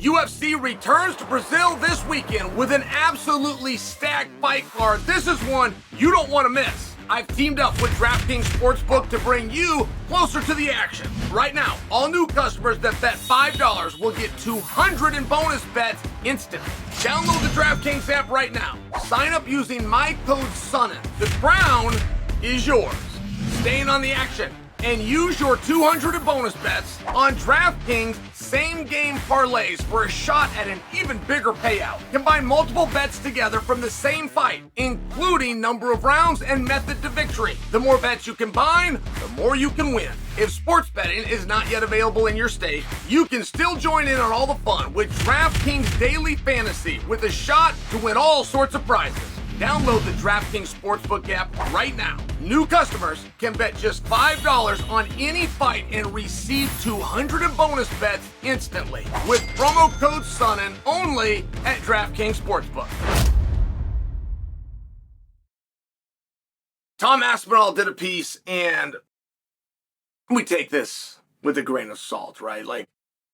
UFC returns to Brazil this weekend with an absolutely stacked fight card. This is one you don't want to miss. I've teamed up with DraftKings Sportsbook to bring you closer to the action. Right now, all new customers that bet $5 will get $200 in bonus bets instantly. Download the DraftKings app right now. Sign up using my code Sonnen. The crown is yours. Staying on the action and use your $200 in bonus bets on DraftKings same-game parlays for a shot at an even bigger payout. Combine multiple bets together from the same fight, including number of rounds and method to victory. The more bets you combine, the more you can win. If sports betting is not yet available in your state, you can still join in on all the fun with DraftKings Daily Fantasy with a shot to win all sorts of prizes. Download the DraftKings Sportsbook app right now. New customers can bet just $5 on any fight and receive $200 in bonus bets instantly with promo code Sonnen only at DraftKings Sportsbook. Tom Aspinall did a piece, and we take this with a grain of salt, right? Like,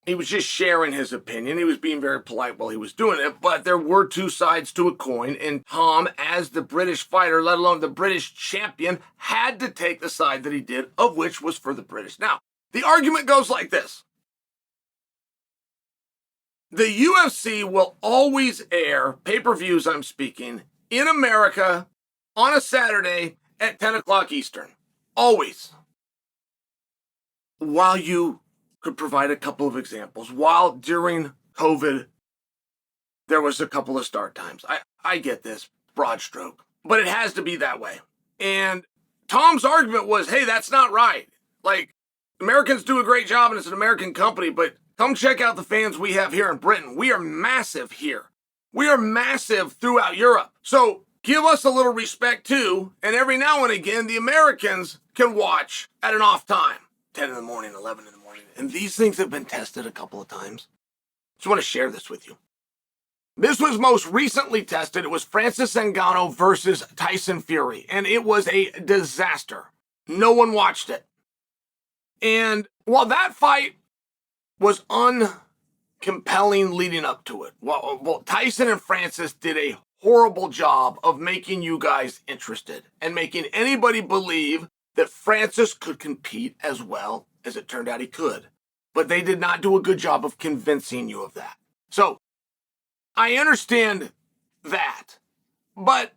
he was just sharing his opinion. He was being very polite while he was doing it, but there were two sides to a coin, and Tom, as the British fighter, let alone the British champion, had to take the side that he did, of which was for the British. Now, the argument goes like this. The UFC will always air pay-per-views, I'm speaking, in America on a Saturday at 10 o'clock Eastern. Always. While you could provide a couple of examples. While during COVID, there was a couple of start times. I get this, broad stroke, but it has to be that way. And Tom's argument was, hey, that's not right. Like, Americans do a great job and it's an American company, but come check out the fans we have here in Britain. We are massive here. We are massive throughout Europe. So give us a little respect too. And every now and again, the Americans can watch at an off time. 10 in the morning, 11 in the morning. And these things have been tested a couple of times. Just want to share this with you. This was most recently tested. It was Francis Ngannou versus Tyson Fury. And it was a disaster. No one watched it. And while that fight was uncompelling leading up to it, well, Tyson and Francis did a horrible job of making you guys interested and making anybody believe that Francis could compete as well as it turned out he could. But they did not do a good job of convincing you of that. So, I understand that. But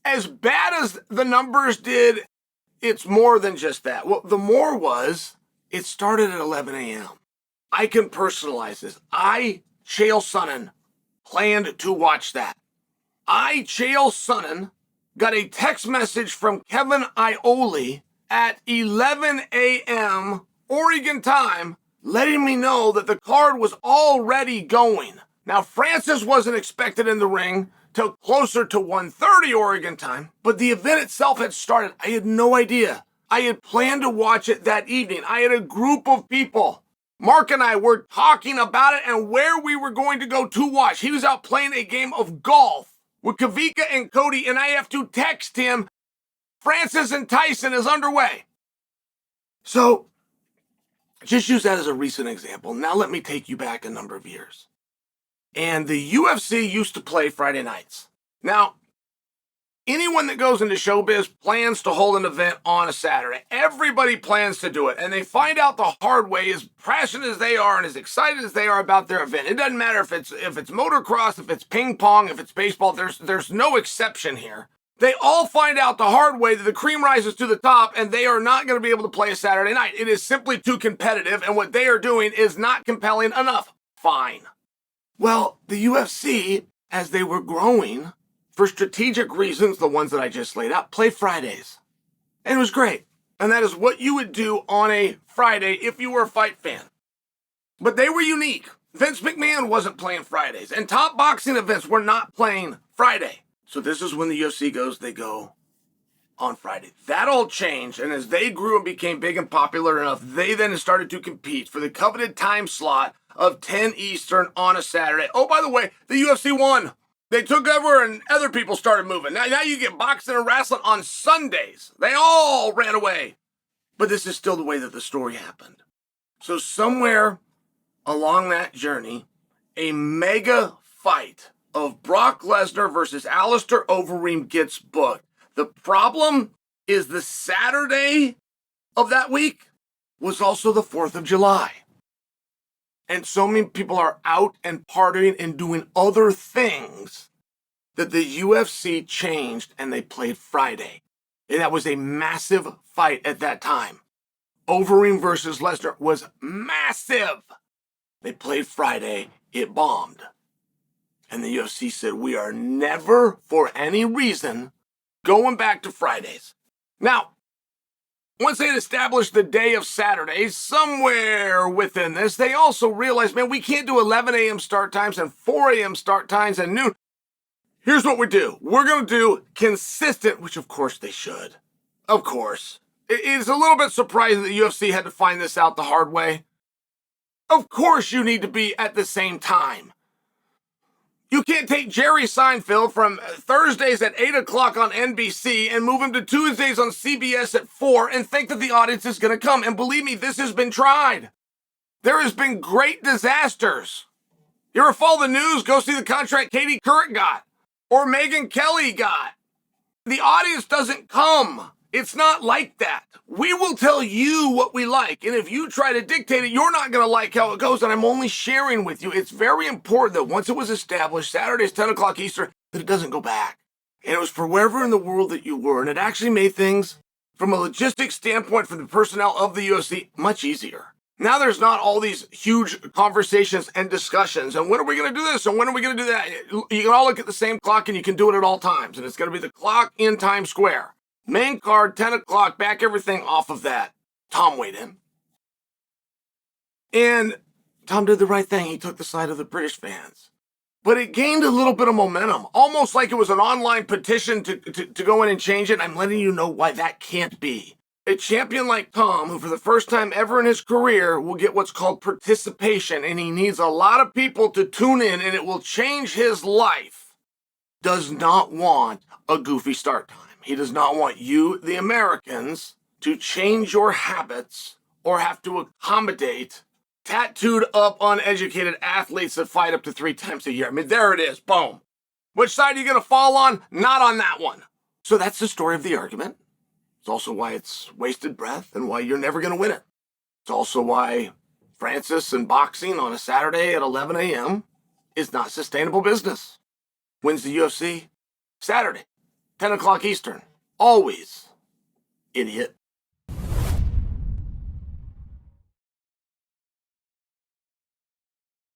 as bad as the numbers did, it's more than just that. Well, the more was, it started at 11 a.m. I can personalize this. I, Chael Sonnen, planned to watch that. I, Chael Sonnen, got a text message from Kevin Iole at 11 a.m. Oregon time, letting me know that the card was already going. Now, Francis wasn't expected in the ring till closer to 1:30 Oregon time, but the event itself had started. I had no idea. I had planned to watch it that evening. I had a group of people. Mark and I were talking about it and where we were going to go to watch. He was out playing a game of golf with Kavika and Cody, and I have to text him, Francis and Tyson is underway. So, just use that as a recent example. Now let me take you back a number of years. And the UFC used to play Friday nights. Now, anyone that goes into showbiz plans to hold an event on a Saturday. Everybody plans to do it. And they find out the hard way, as passionate as they are and as excited as they are about their event. It doesn't matter if it's motocross, if it's ping pong, if it's baseball. There's no exception here. They all find out the hard way that the cream rises to the top and they are not going to be able to play a Saturday night. It is simply too competitive, and what they are doing is not compelling enough. Fine. Well, the UFC, as they were growing, for strategic reasons, the ones that I just laid out, play Fridays. And it was great. And that is what you would do on a Friday if you were a fight fan. But they were unique. Vince McMahon wasn't playing Fridays, and top boxing events were not playing Friday. So this is when the UFC goes, they go on Friday. That all changed, and as they grew and became big and popular enough, they then started to compete for the coveted time slot of 10 Eastern on a Saturday. Oh, by the way, the UFC won. They took over and other people started moving. Now you get boxing and wrestling on Sundays. They all ran away. But this is still the way that the story happened. So somewhere along that journey, a mega fight of Brock Lesnar versus Alistair Overeem gets booked. The problem is the Saturday of that week was also the 4th of July. And so many people are out and partying and doing other things that the UFC changed and they played Friday. And that was a massive fight at that time. Overeem versus Lesnar was massive. They played Friday. It bombed. And the UFC said, we are never, for any reason, going back to Fridays. Now, once they had established the day of Saturdays, somewhere within this, they also realized, man, we can't do 11 a.m. start times and 4 a.m. start times and noon. Here's what we do. We're going to do consistent, which of course they should. Of course. It's a little bit surprising that the UFC had to find this out the hard way. Of course you need to be at the same time. You can't take Jerry Seinfeld from Thursdays at 8 o'clock on NBC and move him to Tuesdays on CBS at 4 and think that the audience is going to come. And believe me, this has been tried. There has been great disasters. You ever follow the news? Go see the contract Katie Couric got or Megyn Kelly got. The audience doesn't come. It's not like that. We will tell you what we like. And if you try to dictate it, you're not going to like how it goes. And I'm only sharing with you. It's very important that once it was established, Saturdays, 10 o'clock Eastern, that it doesn't go back. And it was for wherever in the world that you were. And it actually made things, from a logistics standpoint, for the personnel of the UFC, much easier. Now there's not all these huge conversations and discussions. And when are we going to do this? And when are we going to do that? You can all look at the same clock and you can do it at all times. And it's going to be the clock in Times Square. Main card, 10 o'clock, back everything off of that. Tom weighed in. And Tom did the right thing. He took the side of the British fans. But it gained a little bit of momentum, almost like it was an online petition to go in and change it. I'm letting you know why that can't be. A champion like Tom, who for the first time ever in his career will get what's called participation, and he needs a lot of people to tune in and it will change his life, does not want a goofy start time. He does not want you, the Americans, to change your habits or have to accommodate tattooed up, uneducated athletes that fight up to 3 times a year. I mean, there it is. Boom. Which side are you going to fall on? Not on that one. So that's the story of the argument. It's also why it's wasted breath and why you're never going to win it. It's also why Francis and boxing on a Saturday at 11 a.m. is not sustainable business. Wins the UFC? Saturday. 10 o'clock Eastern. Always. Idiot.